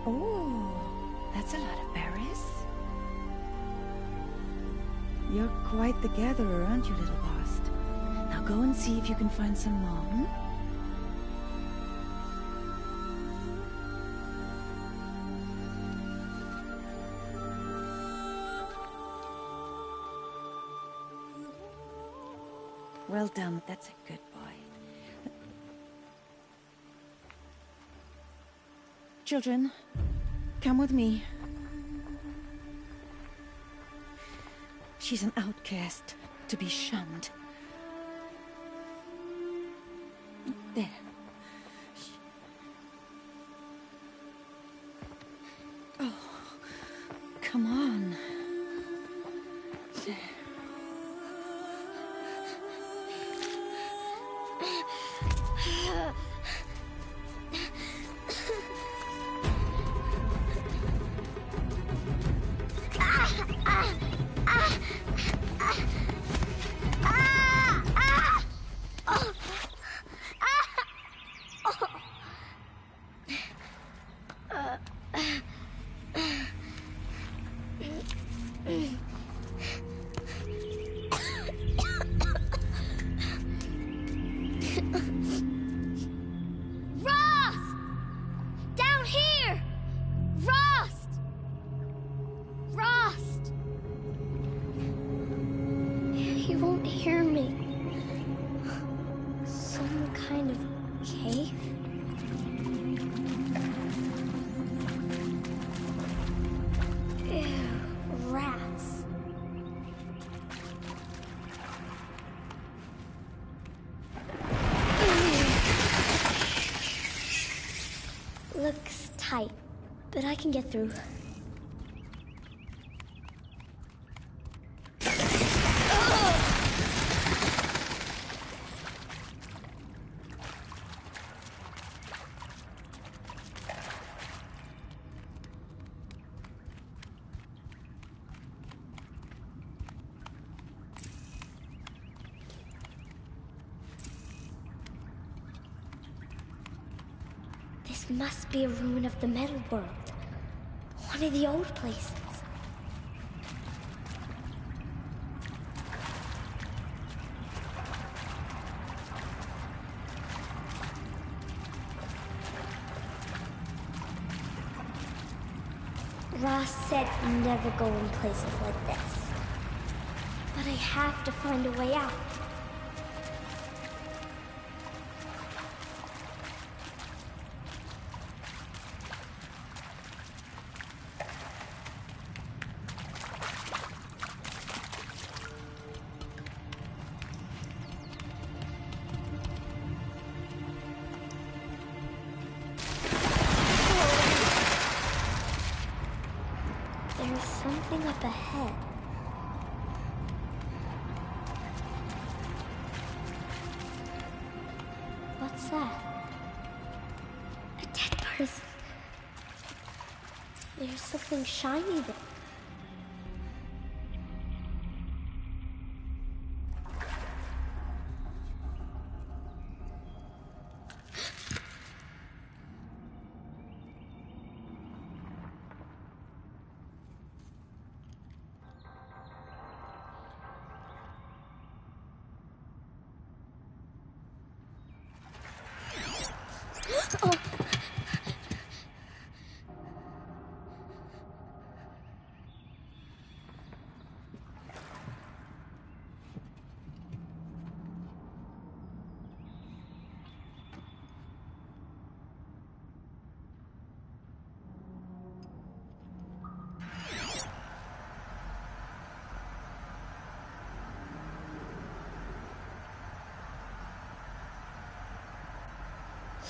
Oh, that's a lot of berries. You're quite the gatherer, aren't you, little Bast? Now go and see if you can find some more, hmm? Well done, that's a good boy. Children, come with me. She's an outcast, to be shunned. There. Oh, come on. There. Looks tight, but I can get through. This must be a ruin of the metal world. One of the old places. Ross said never go in places like this. But I have to find a way out. There's something up ahead. What's that? A dead person. There's something shiny there. Oh.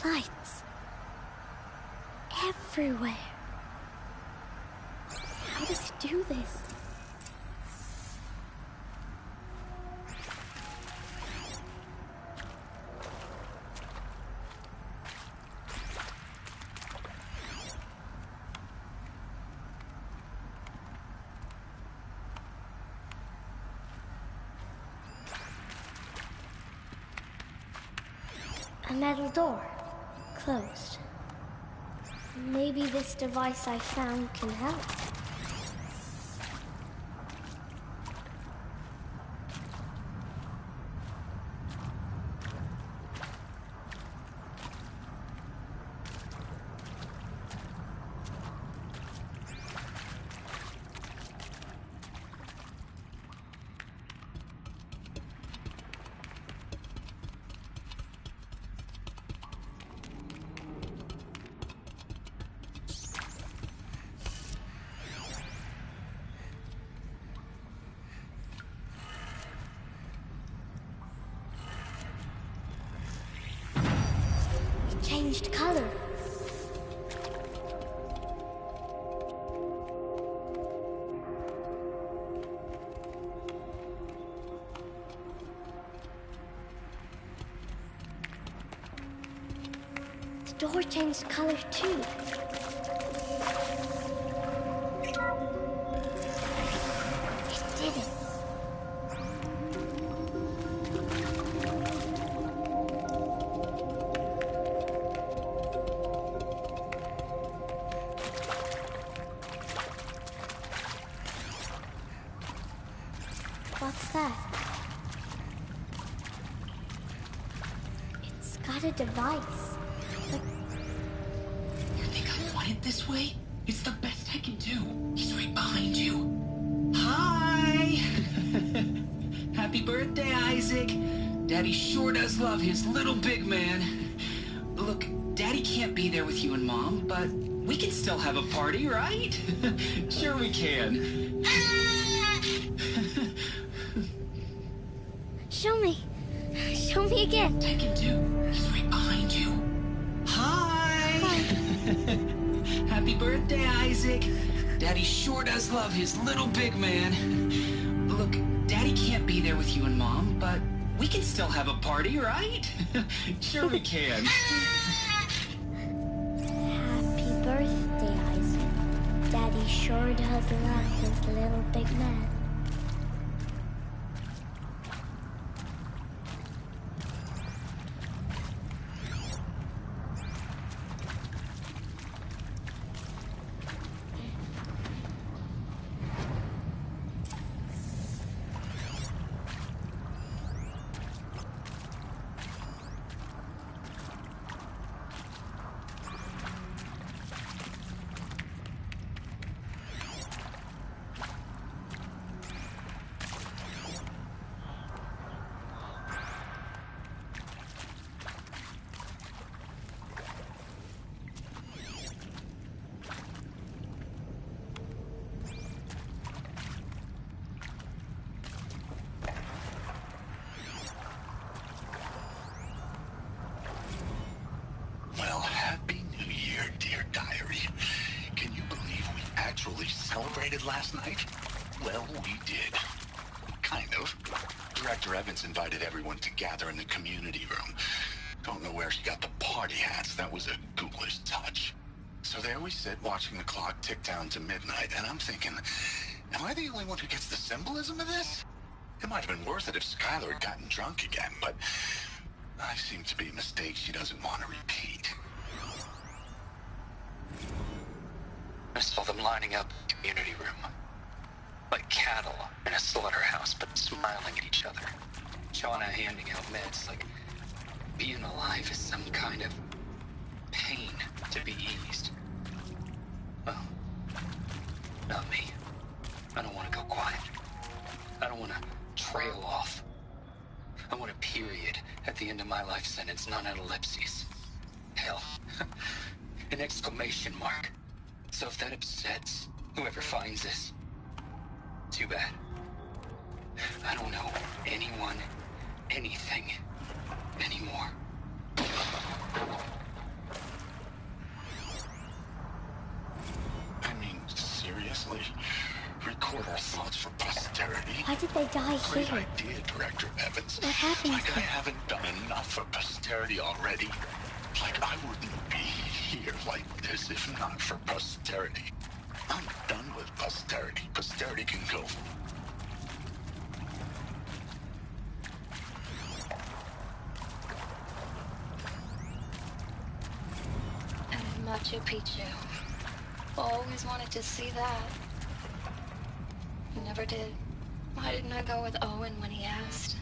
Lights. Everywhere. How does he do this? A metal door. Closed. Maybe this device I found can help. Changed color. The door changed color too. It did it. What's that? It's got a device. But You think I want it this way? It's the best I can do. He's right behind you. Hi! Happy birthday, Isaac. Daddy sure does love his little big man. Look, Daddy can't be there with you and Mom, but we can still have a party, right? Sure we can. show me. Show me again. I can do. He's right behind you. Hi! Happy birthday, Isaac. Daddy sure does love his little big man. Look, Daddy can't be there with you and Mom, but we can still have a party, right? Sure we can. Happy birthday, Isaac. Daddy sure does love his little big man. Well, Happy New Year, dear diary. Can you believe we actually celebrated last night? Well, we did. Kind of. Director Evans invited everyone to gather in the community room. Don't know where she got the party hats. That was a ghoulish touch. So there we sit, watching the clock tick down to midnight, and I'm thinking, am I the only one who gets the symbolism of this? It might have been worth it if Skylar had gotten drunk again, but I seem to be a mistake she doesn't want to repeat. I saw them lining up in the community room. Like cattle in a slaughterhouse, but smiling at each other. Shauna handing out meds, like being alive is some kind of pain to be eased. Well, not me. I don't want to go quiet. I don't want to trail off. I want a period at the end of my life sentence, not an ellipses. Hell, an exclamation mark. So if that upsets whoever finds this, too bad. I don't know anyone, anything, anymore. I mean, seriously? Record our thoughts for posterity? Why did they die Great here? idea, Director Evans. What happened Like to I them? haven't done enough for posterity already. Like I wouldn't be here like this if not for posterity. I'm done with posterity. Posterity can go. I'm much Machu Picchu. Always wanted to see that. Never did. Why didn't I go with Owen when he asked?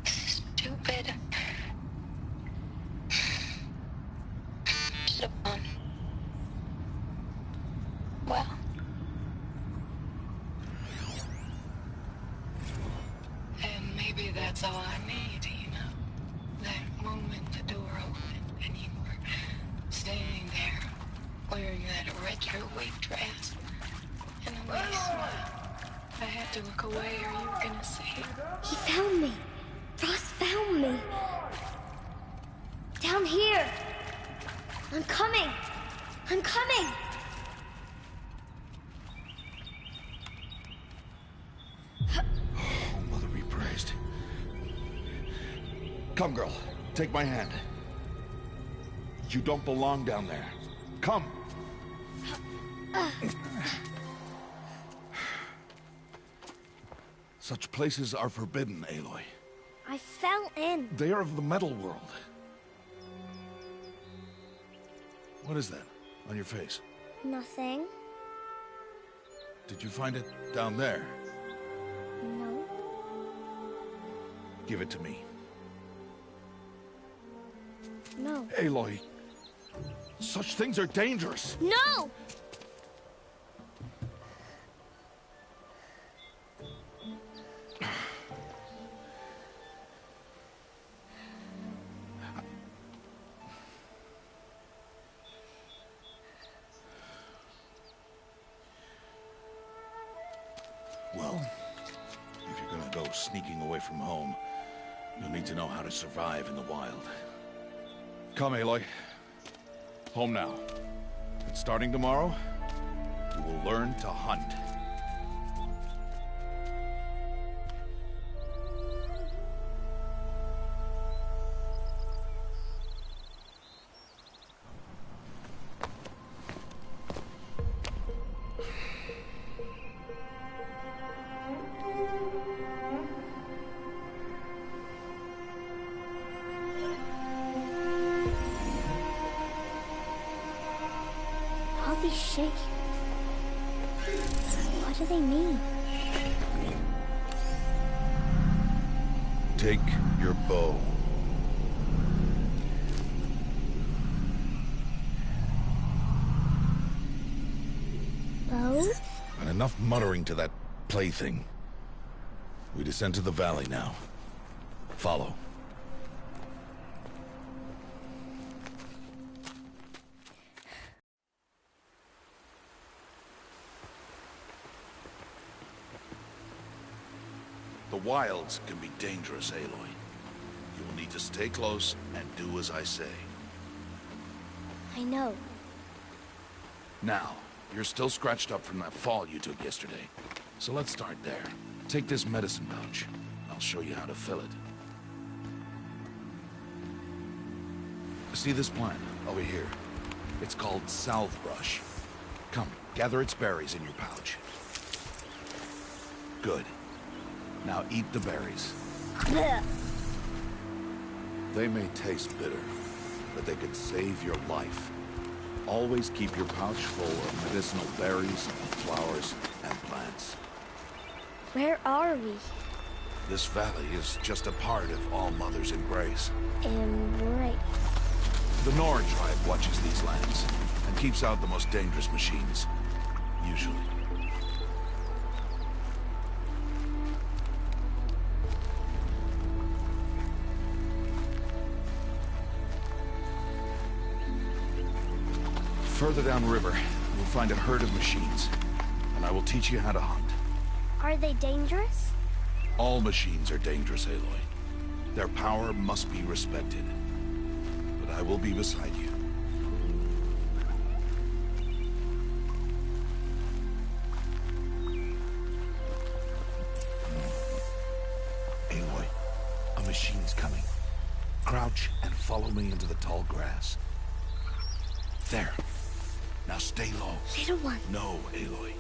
Stupid. Should have gone. Well. And maybe that's all I need, you know? That moment the door opened and you were standing there wearing that retro white dress. And the way you smiled. I had to look away or you were gonna see it. He found me. Ross found me. Down here. I'm coming. I'm coming. Oh, Mother be praised. Come, girl. Take my hand. You don't belong down there. Come. Such places are forbidden, Aloy. I fell in. They are of the metal world. What is that on your face? Nothing. Did you find it down there? No. Give it to me. No. Aloy, such things are dangerous. No! Well, if you're gonna go sneaking away from home, you'll need to know how to survive in the wild. Come, Aloy. Home now. And starting tomorrow, you will learn to hunt. All these shapes. What do they mean? Take your bow. Bows? And enough muttering to that plaything. We descend to the valley now. Follow. The wilds can be dangerous, Aloy. You will need to stay close and do as I say. I know. Now, you're still scratched up from that fall you took yesterday. So let's start there. Take this medicine pouch. I'll show you how to fill it. See this plant over here? It's called salvebrush. Come, gather its berries in your pouch. Good. Now eat the berries. Blech. They may taste bitter, but they could save your life. Always keep your pouch full of medicinal berries, flowers, and plants. Where are we? This valley is just a part of All Mother's embrace. Embrace. The Nora tribe watches these lands and keeps out the most dangerous machines, usually. Further downriver, you'll find a herd of machines, and I will teach you how to hunt. Are they dangerous? All machines are dangerous, Aloy. Their power must be respected. But I will be beside you. Aloy, a machine's coming. Crouch and follow me into the tall grass. There. Now stay low. Little one. No, Aloy.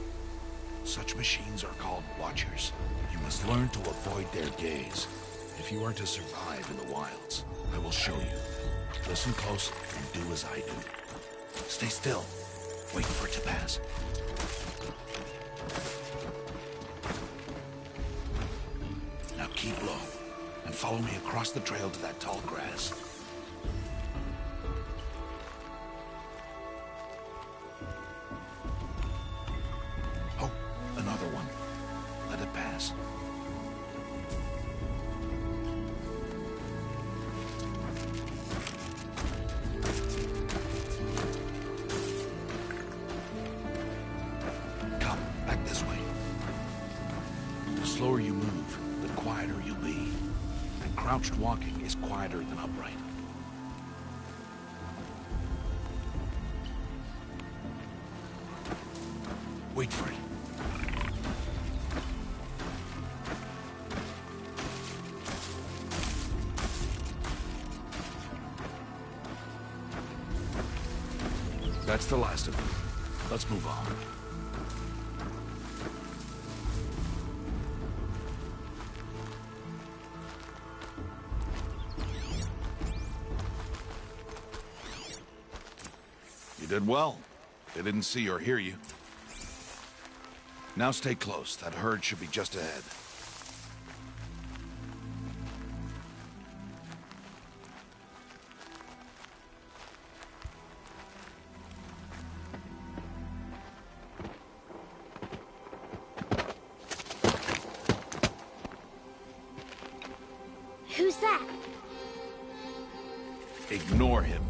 Such machines are called Watchers. You must learn to avoid their gaze. If you are to survive in the wilds, I will show you. Listen close and do as I do. Stay still. Wait for it to pass. Now keep low, and follow me across the trail to that tall grass. Oh, another one. Let it pass. Come, back this way. The slower you move, the quieter you'll be. And crouched walking is quieter than upright. Wait for it. That's the last of them. Let's move on. You did well. They didn't see or hear you. Now stay close. That herd should be just ahead. Who's that? Ignore him.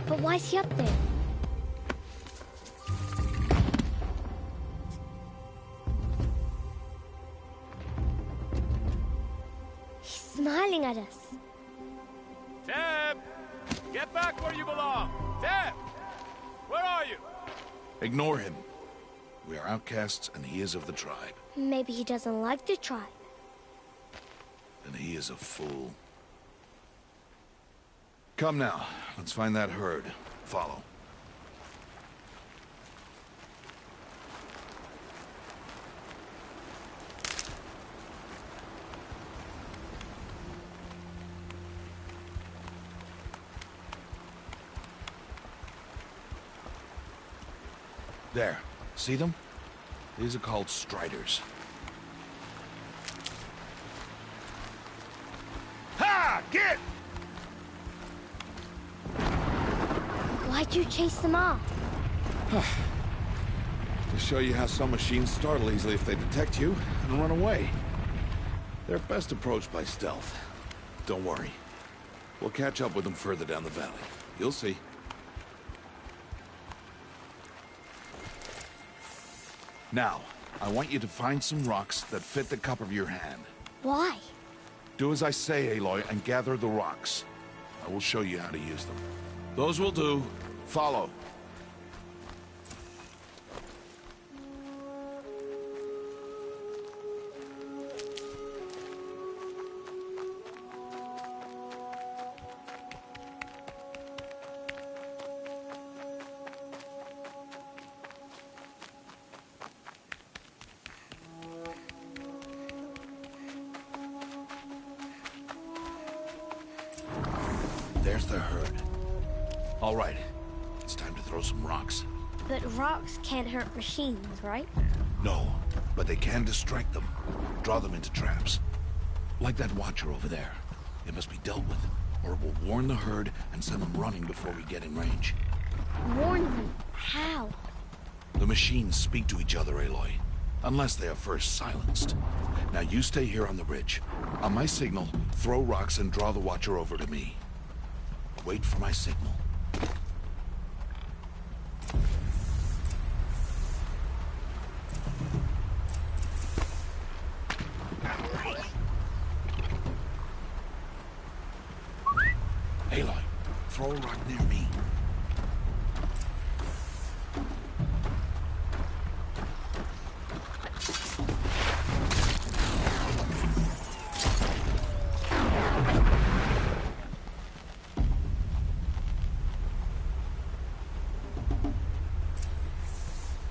But why's he up there? He's smiling at us. Teb! Get back where you belong! Teb! Where are you? Ignore him. We are outcasts, and he is of the tribe. Maybe he doesn't like the tribe. And he is a fool. Come now. Let's find that herd. Follow. There. See them? These are called striders. Ha! Get! Why'd you chase them off? To show you how some machines startle easily if they detect you and run away. They're best approached by stealth. Don't worry. We'll catch up with them further down the valley. You'll see. Now, I want you to find some rocks that fit the cup of your hand. Why? Do as I say, Aloy, and gather the rocks. I will show you how to use them. Those will do. Follow. There's the herd. All right. It's time to throw some rocks. But rocks can't hurt machines, right? No, but they can distract them. Draw them into traps. Like that watcher over there. It must be dealt with, or it will warn the herd and send them running before we get in range. Warn them? How? The machines speak to each other, Aloy. Unless they are first silenced. Now you stay here on the ridge. On my signal, throw rocks and draw the watcher over to me. Wait for my signal. Aloy, throw a rock near me.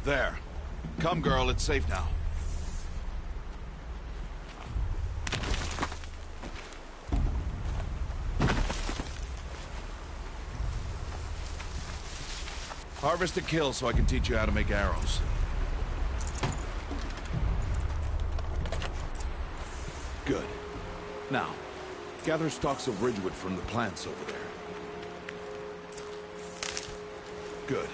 There. Come, girl, it's safe now. Harvest a kill so I can teach you how to make arrows. Good. Now, gather stalks of ridgewood from the plants over there. Good.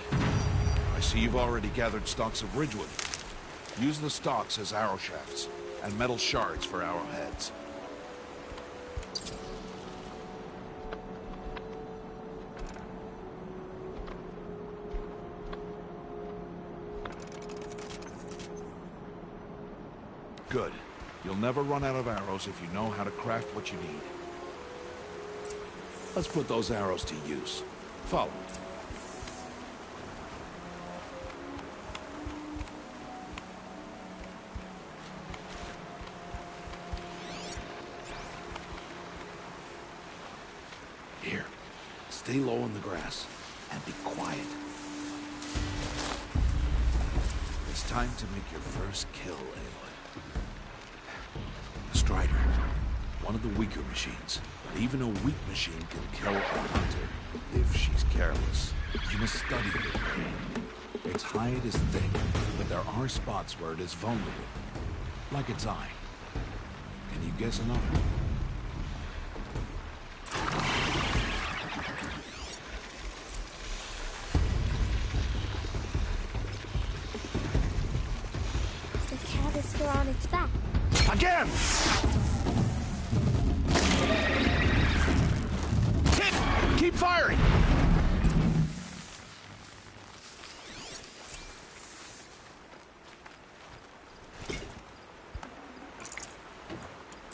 I see you've already gathered stalks of ridgewood. Use the stalks as arrow shafts, and metal shards for arrowheads. Good. You'll never run out of arrows if you know how to craft what you need. Let's put those arrows to use. Follow. Here. Stay low in the grass and be quiet. It's time to make your first kill, Aloy. Strider. One of the weaker machines. But even a weak machine can kill a hunter if she's careless. You must study it. Its hide is thick, but there are spots where it is vulnerable. Like its eye. Can you guess another? The cat is still on its back. Again! Hit! Keep firing!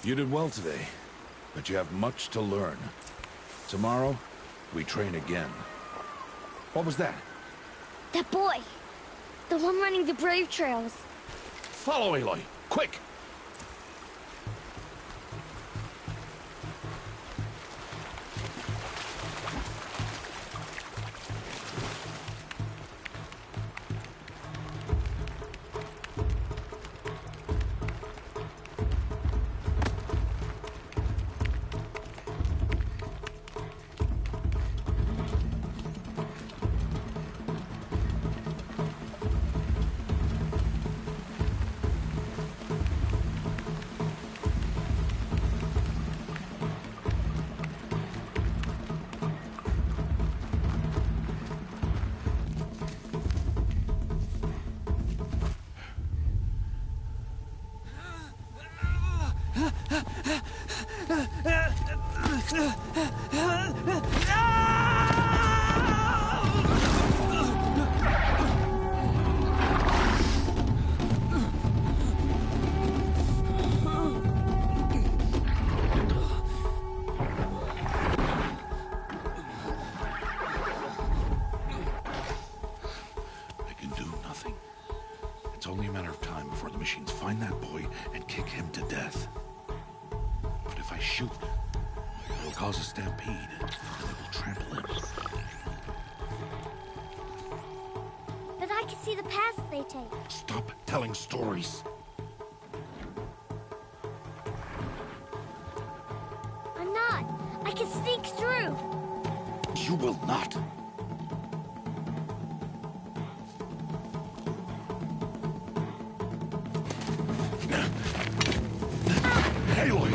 You did well today, but you have much to learn. Tomorrow, we train again. What was that? That boy! The one running the brave trails. Follow Aloy, quick! It's only a matter of time before the machines find that boy and kick him to death. But if I shoot, it'll cause a stampede, and they will trample him. But I can see the paths they take. Stop telling stories. I'm not. I can sneak through. You will not. Aloy!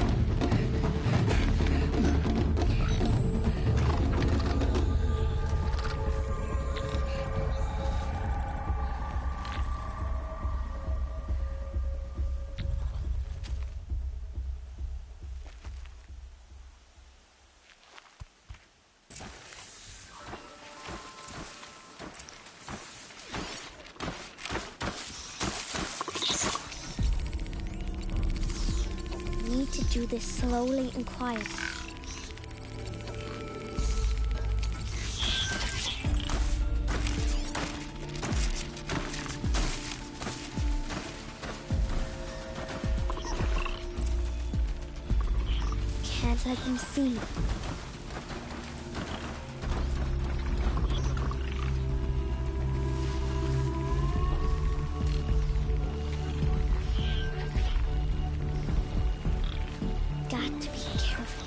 Need to do this slowly and quietly. Can't let them see me. Got to be careful.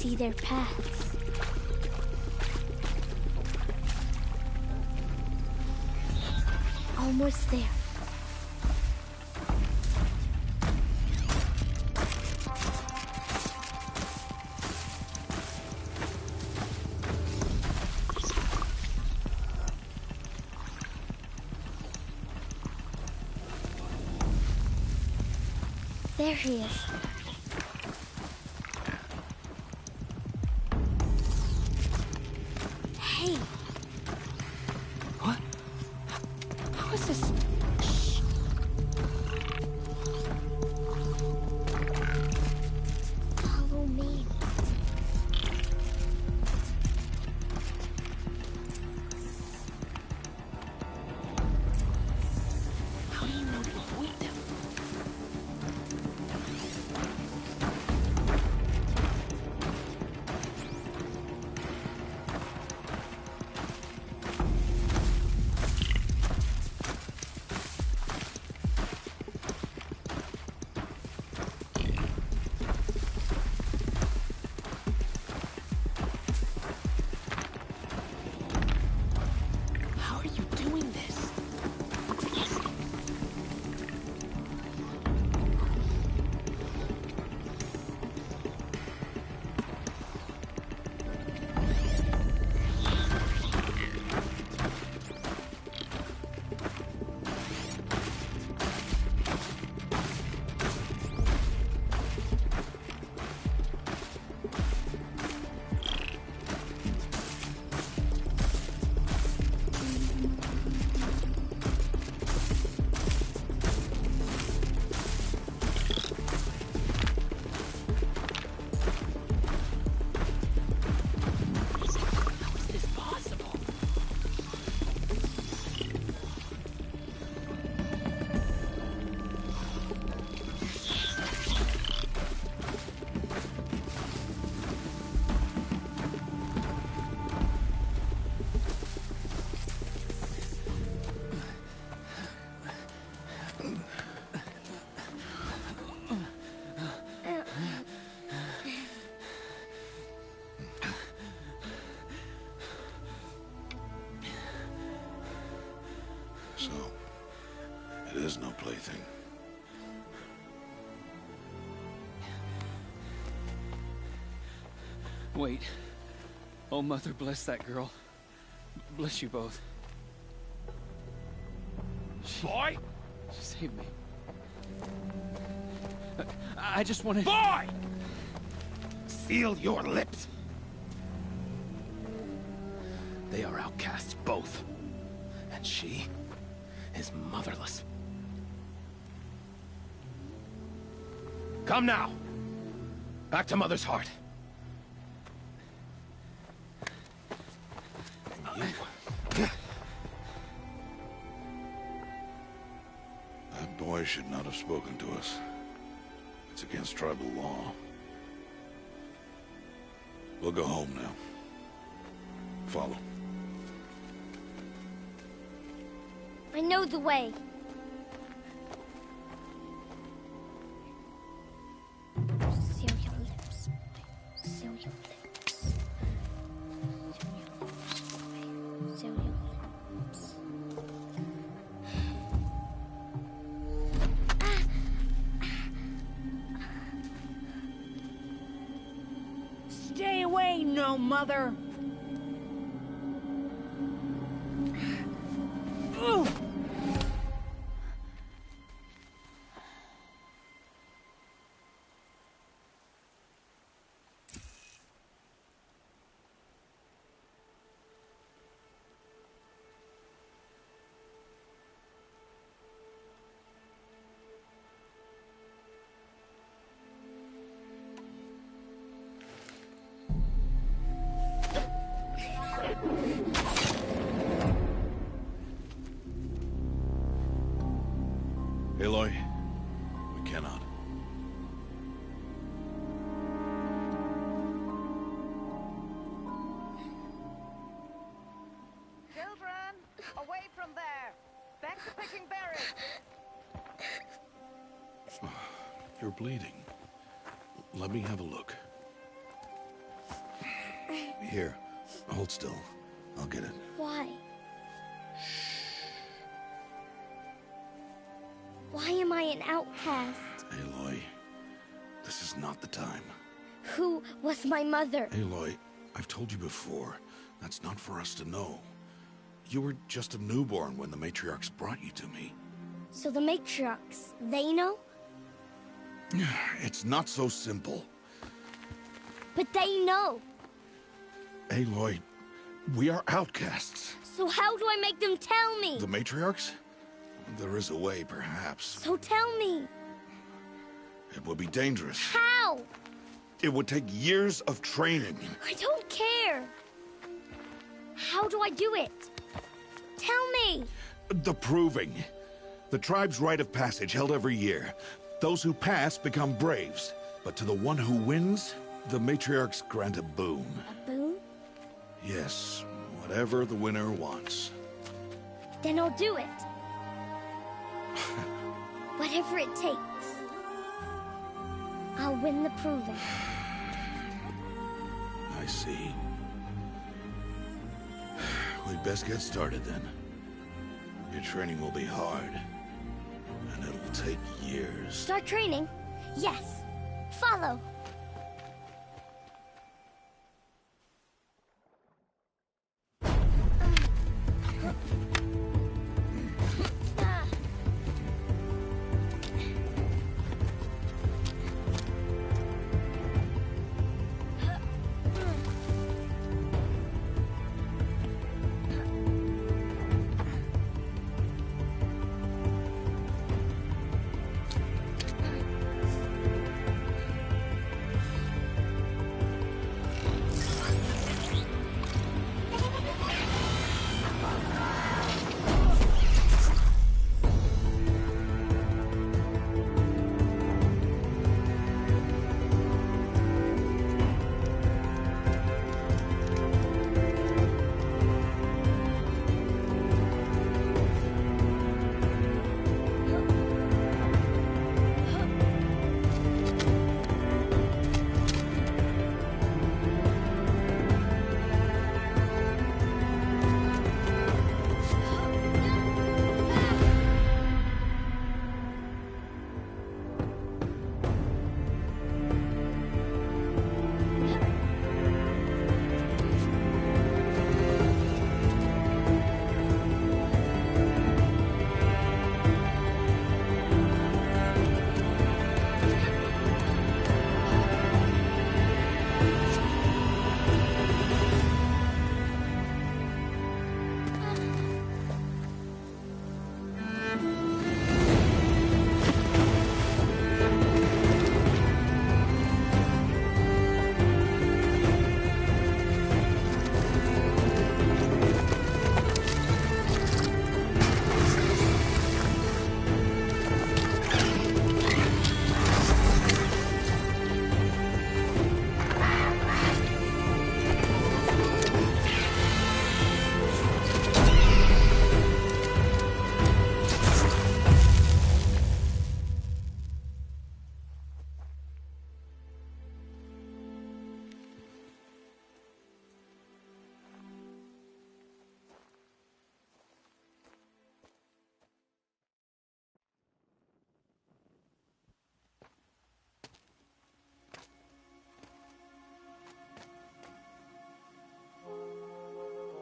see their paths. Almost there. There he is. Hey. What? How is this? Shh. Follow me. How do you know to avoid them? How are you doing this? How is this possible? So, it is no plaything. Wait. Oh, Mother, bless that girl. Bless you both. Boy! She saved me. I just wanted... Boy! Seal your lips! They are outcasts, both. And she is motherless. Come now! Back to Mother's heart. That boy should not have spoken to us. It's against tribal law. We'll go home now. Follow. I know the way. Seal your lips. Seal your lips. Seal your lips. Stay away, no mother! Ooh. Aloy, we cannot. Children, away from there. Back to picking berries. You're bleeding. Let me have a look. Here, hold still. I'll get it. Why? Why am I an outcast? Aloy, this is not the time. Who was my mother? Aloy, I've told you before, that's not for us to know. You were just a newborn when the matriarchs brought you to me. So the matriarchs, they know? It's not so simple. But they know. Aloy, we are outcasts. So how do I make them tell me? The matriarchs? There is a way, perhaps. So tell me. It would be dangerous. How? It would take years of training. I don't care. How do I do it? Tell me. The proving. The tribe's rite of passage held every year. Those who pass become braves. But to the one who wins, the matriarchs grant a boon. A boon? Yes, whatever the winner wants. Then I'll do it. Whatever it takes. I'll win the proving. I see. We'd best get started then. Your training will be hard. And it'll take years. Start training? Yes. Follow.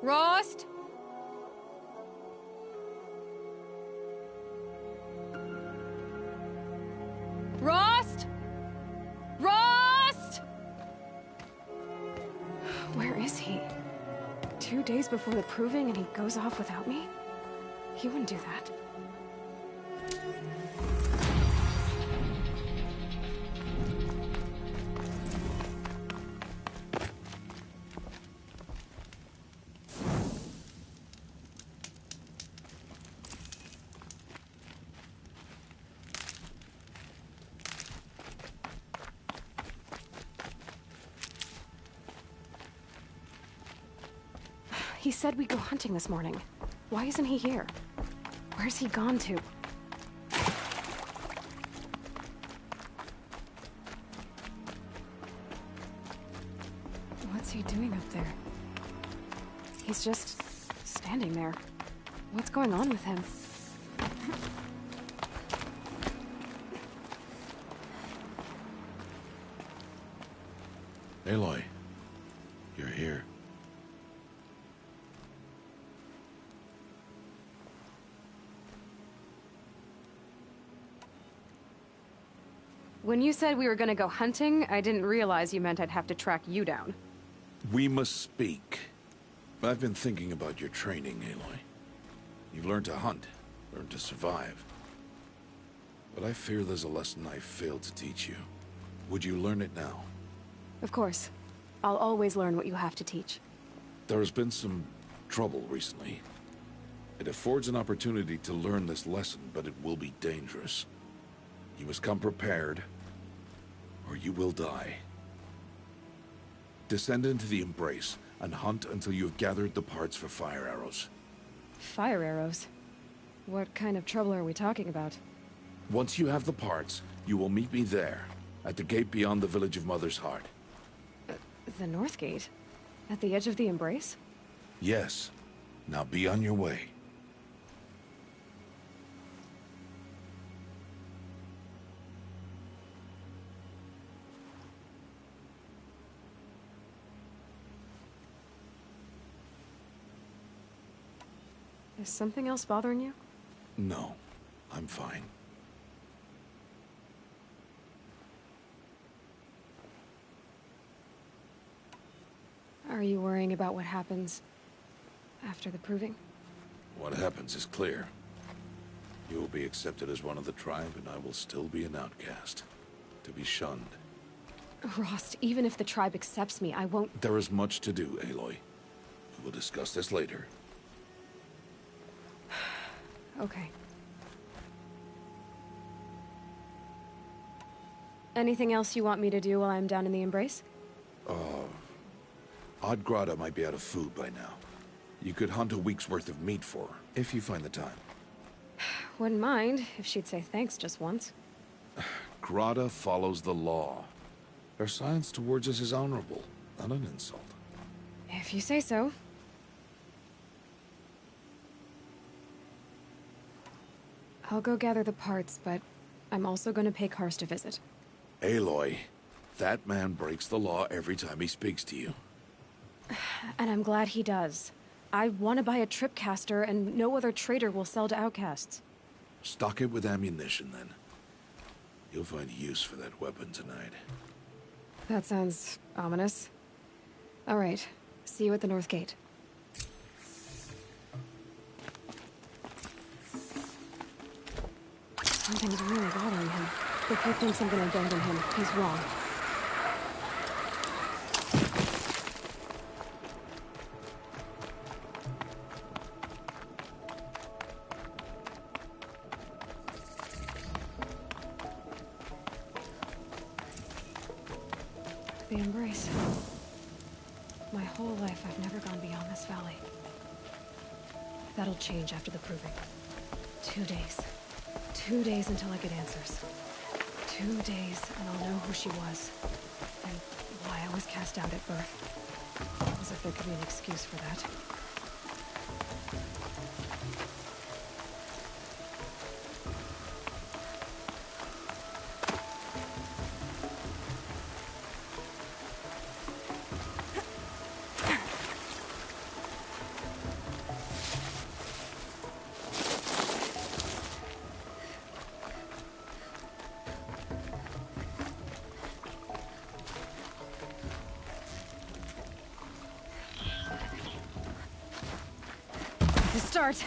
Rost? Rost? Rost? Where is he? 2 days before the proving and he goes off without me? He wouldn't do that. He said we'd go hunting this morning. Why isn't he here? Where's he gone to? What's he doing up there? He's just standing there. What's going on with him? Aloy, you're here. When you said we were gonna go hunting, I didn't realize you meant I'd have to track you down. We must speak. I've been thinking about your training, Aloy. You've learned to hunt, learned to survive. But I fear there's a lesson I failed to teach you. Would you learn it now? Of course. I'll always learn what you have to teach. There has been some trouble recently. It affords an opportunity to learn this lesson, but it will be dangerous. You must come prepared, or you will die. Descend into the Embrace and hunt until you have gathered the parts for fire arrows. Fire arrows? What kind of trouble are we talking about? Once you have the parts, you will meet me there, at the gate beyond the village of Mother's Heart. The North Gate? At the edge of the Embrace? Yes. Now be on your way. Is something else bothering you? No, I'm fine. Are you worrying about what happens after the proving? What happens is clear. You will be accepted as one of the tribe, and I will still be an outcast. To be shunned. Rost, even if the tribe accepts me, I won't— There is much to do, Aloy. We will discuss this later. Okay. Anything else you want me to do while I'm down in the Embrace? Odd Grata might be out of food by now. You could hunt a week's worth of meat for her, if you find the time. Wouldn't mind if she'd say thanks just once. Grata follows the law. Her silence towards us is honorable, not an insult. If you say so. I'll go gather the parts, but I'm also going to pay Karst a visit. Aloy, that man breaks the law every time he speaks to you. And I'm glad he does. I want to buy a tripcaster, and no other trader will sell to outcasts. Stock it with ammunition, then. You'll find use for that weapon tonight. That sounds ominous. All right. See you at the North Gate. Something's really bothering him. If he thinks I'm gonna abandon him, he's wrong. The Embrace. My whole life, I've never gone beyond this valley. That'll change after the proving. 2 days. 2 days until I get answers. 2 days, and I'll know who she was. And why I was cast out at birth. As if there could be an excuse for that. To start.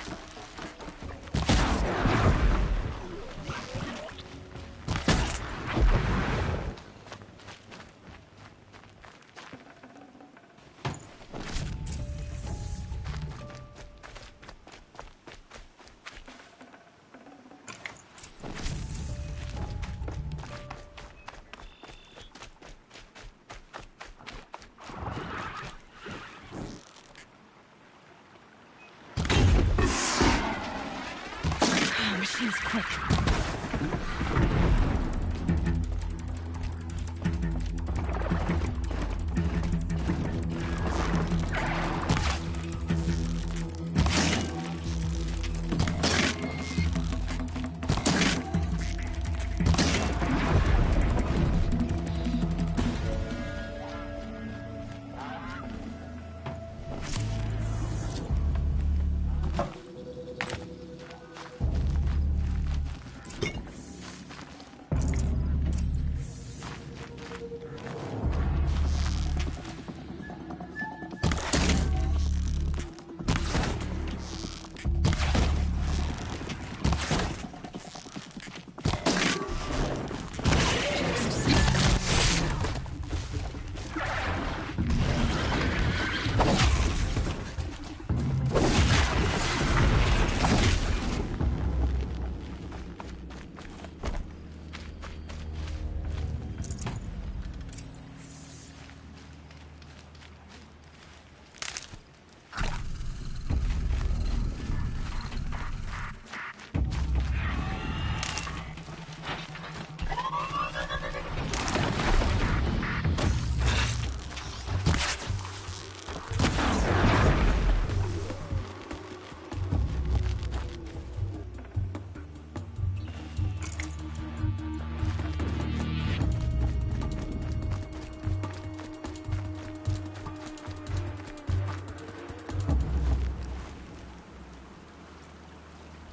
Machine's quick.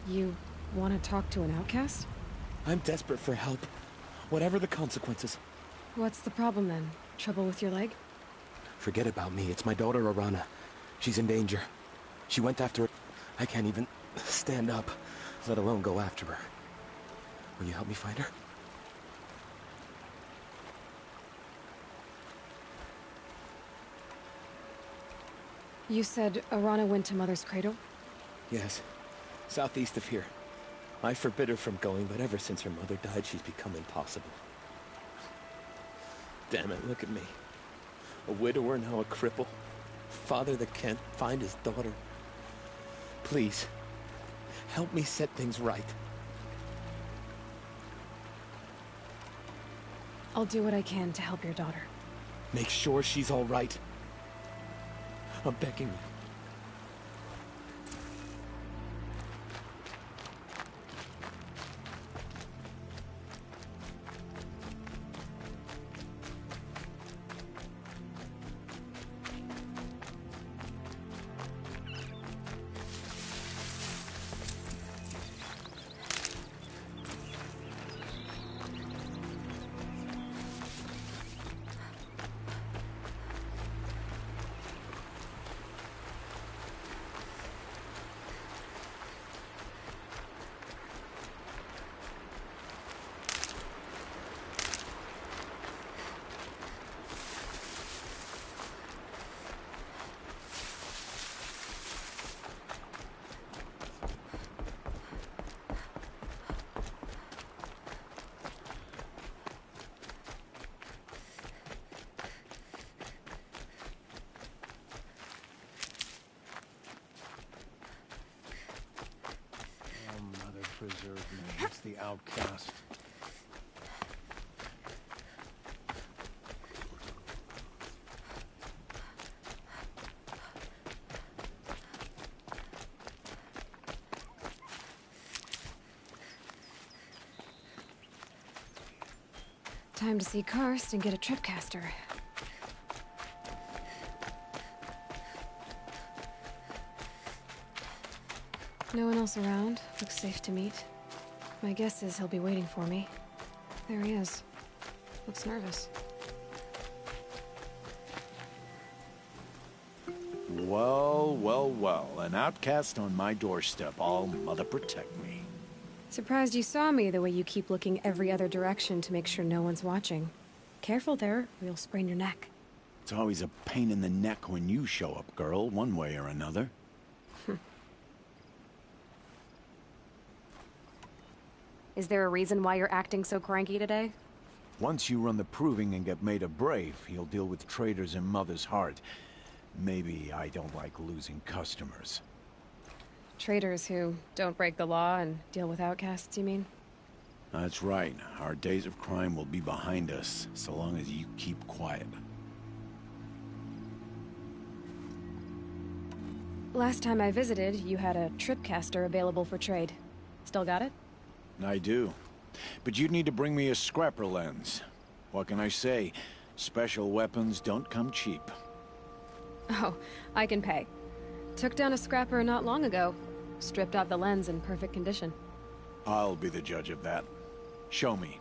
You want to talk to an outcast? I'm desperate for help. Whatever the consequences. What's the problem then? Trouble with your leg? Forget about me. It's my daughter, Arana. She's in danger. She went after... I can't even stand up, let alone go after her. Will you help me find her? You said Arana went to Mother's Cradle? Yes. Southeast of here. I forbid her from going, but ever since her mother died, she's become impossible. Damn it, look at me. A widower, now a cripple. Father that can't find his daughter. Please, help me set things right. I'll do what I can to help your daughter. Make sure she's all right. I'm begging you. Preserve me. It's the outcast. Time to see Karst and get a tripcaster. No one else around. Looks safe to meet. My guess is he'll be waiting for me. There he is. Looks nervous. Well, well, well. An outcast on my doorstep. All mother protect me. Surprised you saw me the way you keep looking every other direction to make sure no one's watching. Careful there, or you'll sprain your neck. It's always a pain in the neck when you show up, girl, one way or another. Is there a reason why you're acting so cranky today? Once you run the proving and get made a brave, you'll deal with traitors in Mother's heart. Maybe I don't like losing customers. Traitors who don't break the law and deal with outcasts, you mean? That's right. Our days of crime will be behind us, so long as you keep quiet. Last time I visited, you had a tripcaster available for trade. Still got it? I do. But you'd need to bring me a scrapper lens. What can I say? Special weapons don't come cheap. Oh, I can pay. Took down a scrapper not long ago. Stripped out the lens in perfect condition. I'll be the judge of that. Show me.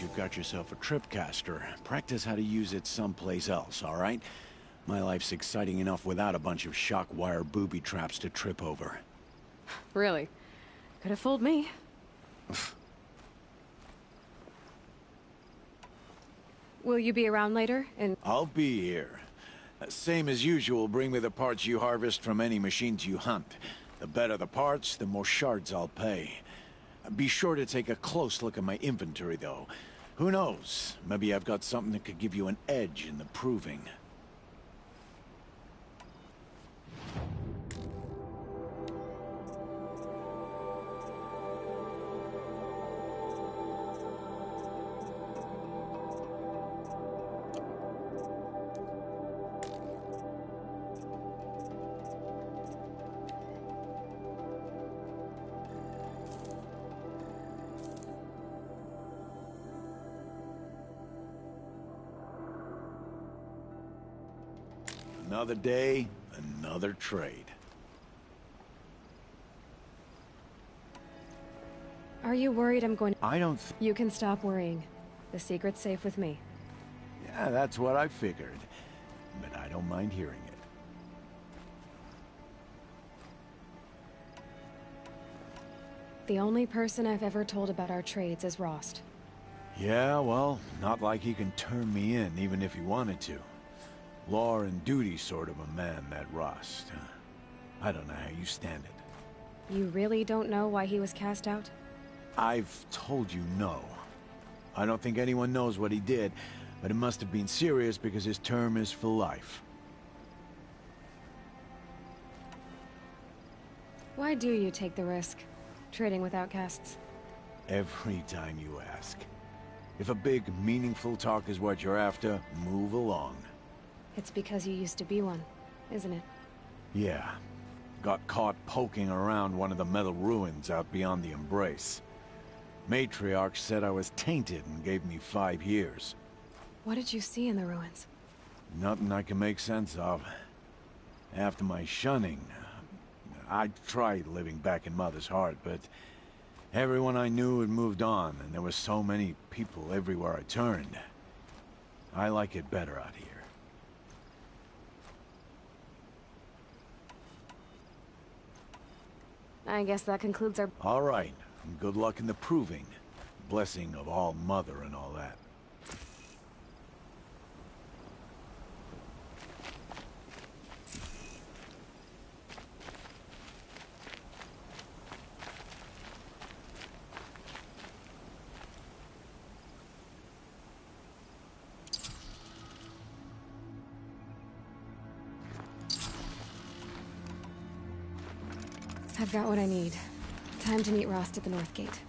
You've got yourself a tripcaster. Practice how to use it someplace else, all right? My life's exciting enough without a bunch of shock wire booby traps to trip over. Really? Could have fooled me. Will you be around later? I'll be here. Same as usual, bring me the parts you harvest from any machines you hunt. The better the parts, the more shards I'll pay. Be sure to take a close look at my inventory, though. Who knows? Maybe I've got something that could give you an edge in the proving. Another day, another trade. Are you worried I'm going to... I don't... You can stop worrying. The secret's safe with me. Yeah, that's what I figured. But I don't mind hearing it. The only person I've ever told about our trades is Rost. Yeah, well, not like he can turn me in, even if he wanted to. Law and duty sort of a man, that Rost. I don't know how you stand it. You really don't know why he was cast out? I've told you no. I don't think anyone knows what he did, but it must have been serious because his term is for life. Why do you take the risk, trading with outcasts? Every time you ask. If a big, meaningful talk is what you're after, move along. It's because you used to be one, isn't it? Yeah. Got caught poking around one of the metal ruins out beyond the Embrace. Matriarch said I was tainted and gave me 5 years. What did you see in the ruins? Nothing I can make sense of. After my shunning, I tried living back in Mother's heart, but everyone I knew had moved on, and there were so many people everywhere I turned. I like it better out here. I guess that concludes our... All right. Good luck in the proving. Blessing of All Mother and all that. I've got what I need. Time to meet Rost at the North Gate.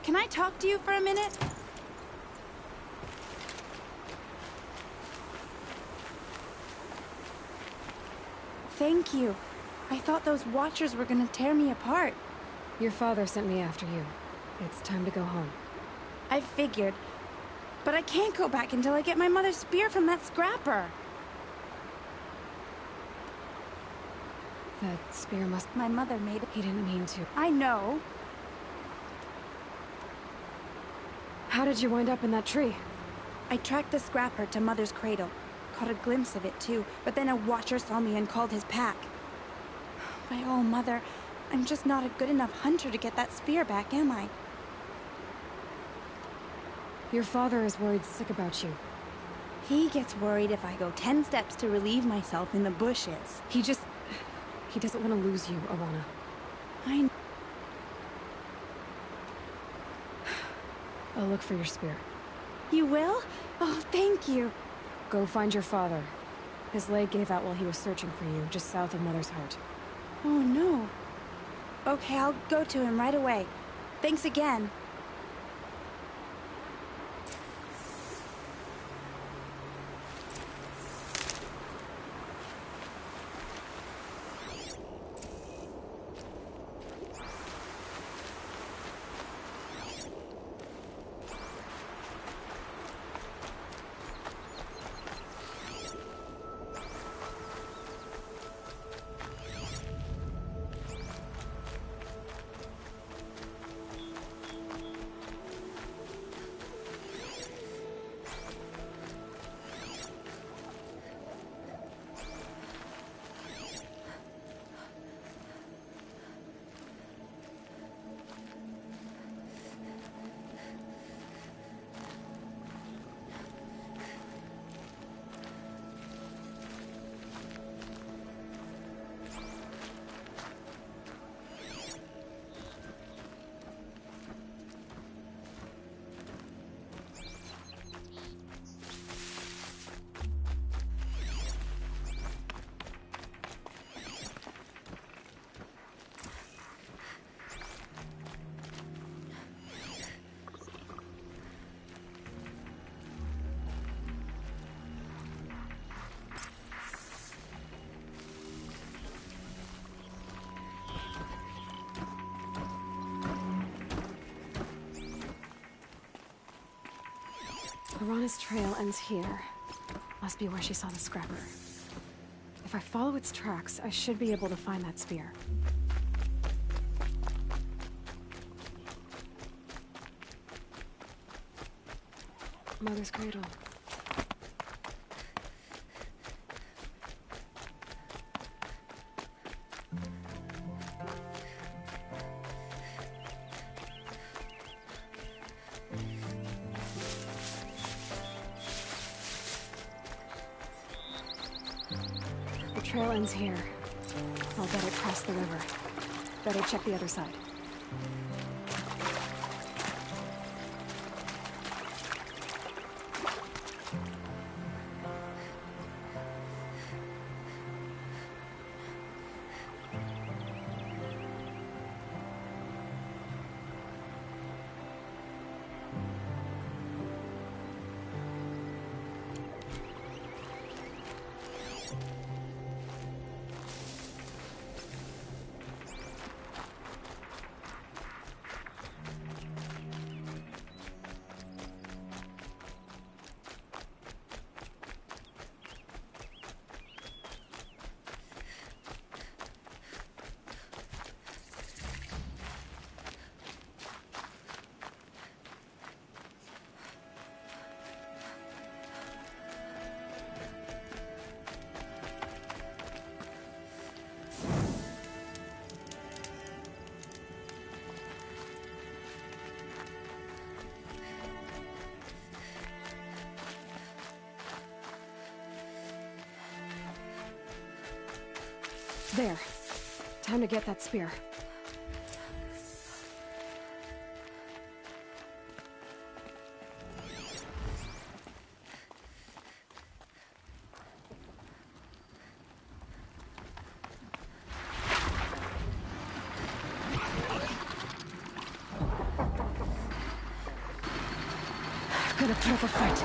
Can I talk to you for a minute? Thank you. I thought those Watchers were gonna tear me apart. Your father sent me after you. It's time to go home. I figured. But I can't go back until I get my mother's spear from that scrapper. That spear must... My mother made it. He didn't mean to. I know. How did you wind up in that tree? I tracked the scrapper to Mother's cradle. caught a glimpse of it too, but then a watcher saw me and called his pack. My oh, Mother, I'm just not a good enough hunter to get that spear back, am I? Your father is worried sick about you. He gets worried if I go 10 steps to relieve myself in the bushes. He doesn't want to lose you, Arana. I know. I'll look for your spear. You will? Oh, thank you. Go find your father. His leg gave out while he was searching for you, just south of Mother's Heart. Oh, no. Okay, I'll go to him right away. Thanks again. Arana's trail ends here. Must be where she saw the scrapper. If I follow its tracks, I should be able to find that spear. Mother's cradle. The trail ends here. I'll bet it crossed the river. Better check the other side. There. Time to get that spear. Gonna put up a fight.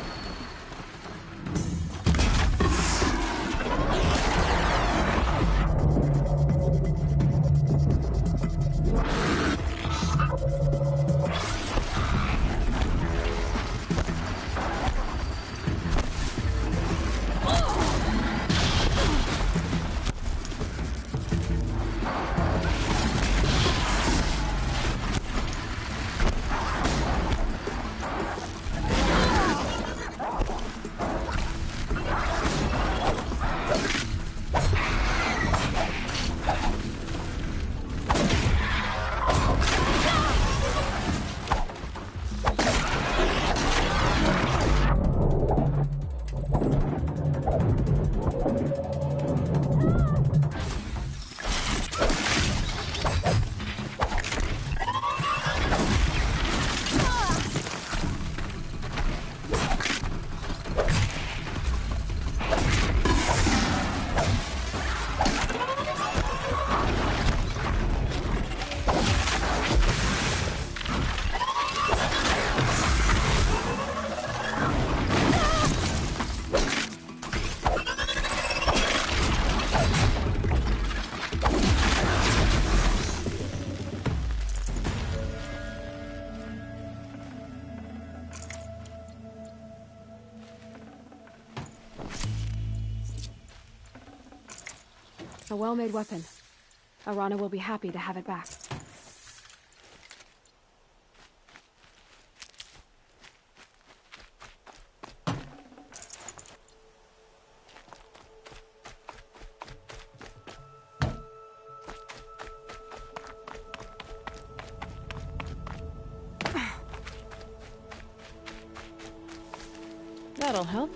A well-made weapon. Arana will be happy to have it back. That'll help.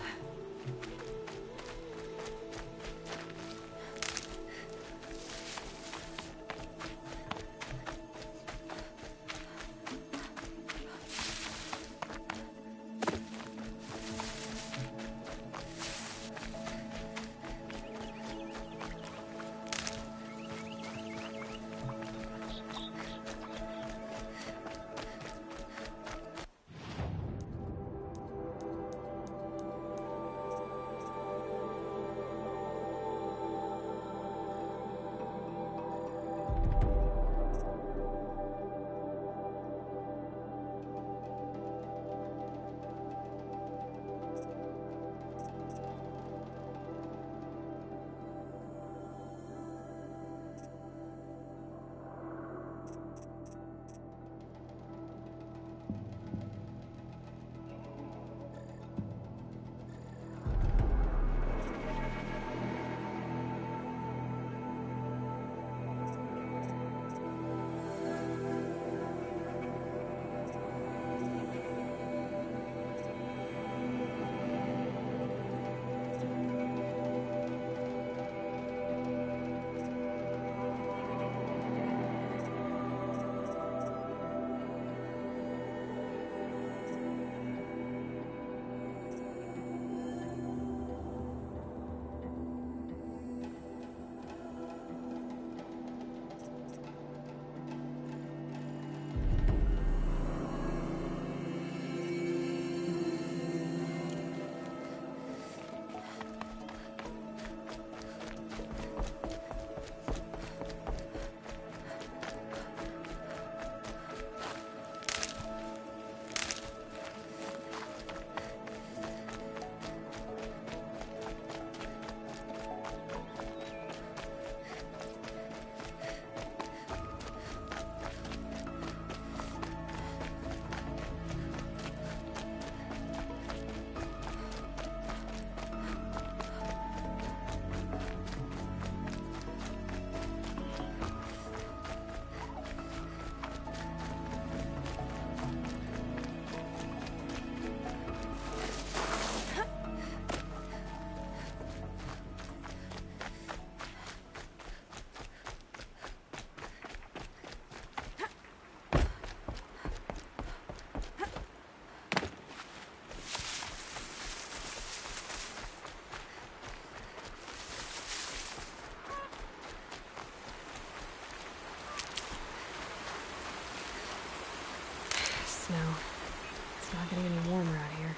Snow. It's not getting any warmer out here.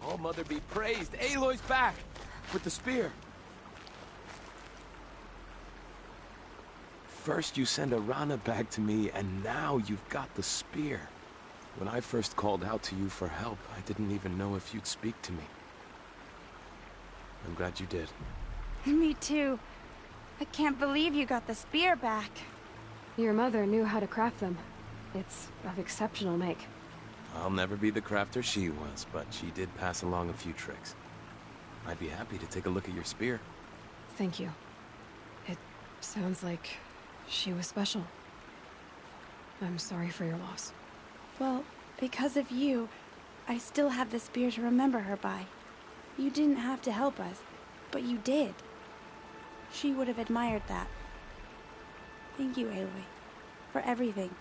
Oh, Mother be praised. Aloy's back! With the spear. First you send Arana back to me, and now you've got the spear. When I first called out to you for help, I didn't even know if you'd speak to me. I'm glad you did. Me too. I can't believe you got the spear back. Your mother knew how to craft them. It's of exceptional make. I'll never be the crafter she was, but she did pass along a few tricks. I'd be happy to take a look at your spear. Thank you. It sounds like she was special. I'm sorry for your loss. Well, because of you, I still have the spear to remember her by. You didn't have to help us, but you did. She would have admired that. Thank you, Aloy, for everything.